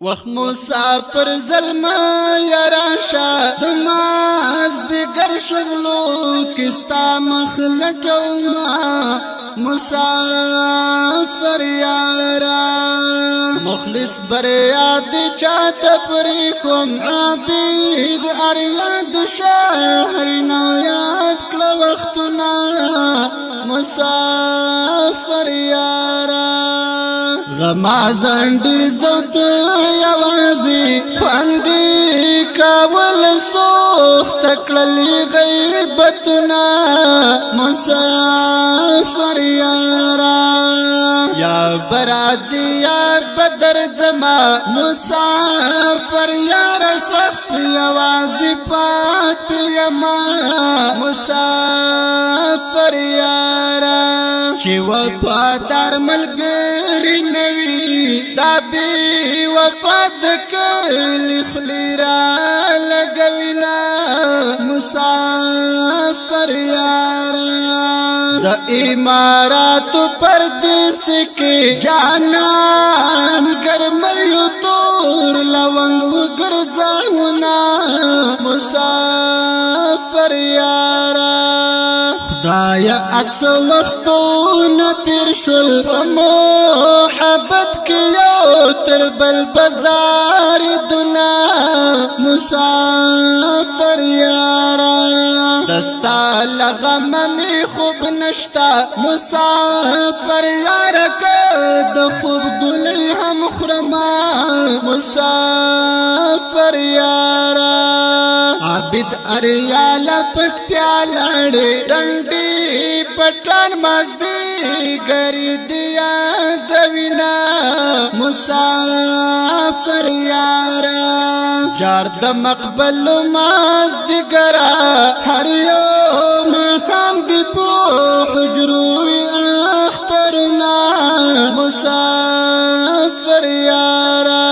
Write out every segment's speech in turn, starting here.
وخت مسافر ظلما یراشا دماز دیگر شغلو کستا مخلطو ما مسافر یارا مخلص بریاد چاہت پریکم عبید اریاد شهر نو یاد کل وقتنا مسافر یارا غمازان ډیر زود یوازي خوندي کول سوخت کړلې غیبتنا مسافر یارا یا برازي یا بدر زما مسافر یارا سخت یوازي پات یما مسافر یارا چې وفادار ملګری نوی دا بی وفاد کلی خلی را لگوینا مسافر یارا دا امارات پردیس کی جانان گرمیو تور لونگ وگرزاونا مسافر یارا خدایا اڅ وختونه تیر شول محبت کیو تر بل بازار دنا مسافر یارا دستا لغم می خوب نشتا مسافر یارا کد خوب گلی هم خرما مسافر یارا عابد اریال پکتیا لړې ډنډي پټان مزدي ګری دیا دوینا مسافر یارا جار د مقبل مزدي ګرا هر یو مخام دی په حجرو اخترنا مسافر یارا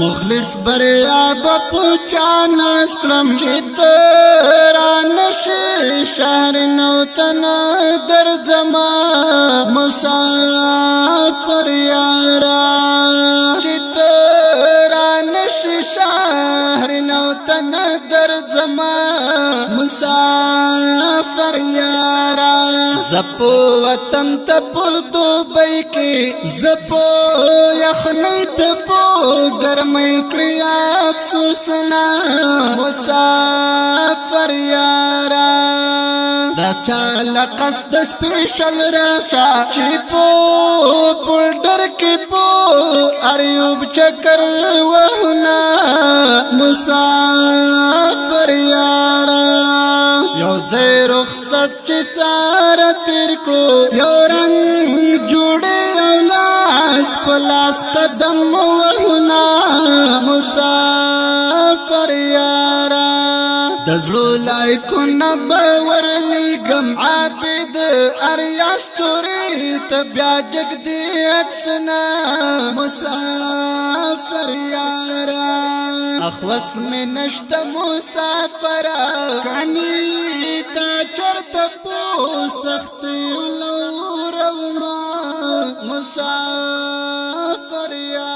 مخلص بریا بپوچا نسکلم چیترا نشی شهر نوتن در زما مسافر یارا چیترا نشی شهر نوتن در زما مسافر یارا زپو وطن تپو دوبئی کی زپو یخنی تپو گرمی کری افسوسنا مسافر یارا دا چال قصد سپیشل راشا چی پو بلڈر کی پو اریوب چکر وحنا مسافر یارا یو زی رخصت چی سارا تیر کو یو رنگ جوڑے اولاس پلاس قدم وحنا مسافر یارا دزلو لائکو نبور لیگم عابد اریاستوری تبیا جگ دی اکسنا مسافر یارا اخوص میں نشت مسافرہ کانی تا چرت پو سختی لو روما مسافر یارا